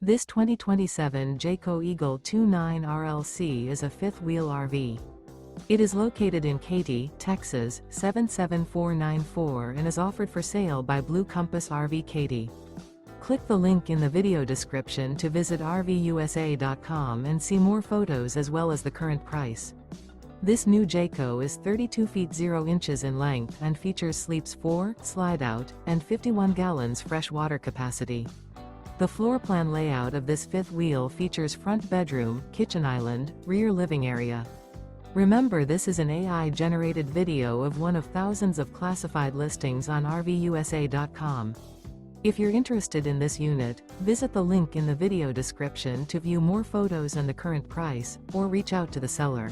This 2027 Jayco Eagle 29 RLC is a fifth-wheel RV. It is located in Katy, Texas, 77494 and is offered for sale by Blue Compass RV Katy. Click the link in the video description to visit RVUSA.com and see more photos as well as the current price. This new Jayco is 32 feet 0 inches in length and features sleeps 4, slide-out, and 51 gallons fresh water capacity. The floor plan layout of this fifth wheel features front bedroom, kitchen island, rear living area. Remember, this is an AI-generated video of one of thousands of classified listings on RVUSA.com. If you're interested in this unit, visit the link in the video description to view more photos and the current price, or reach out to the seller.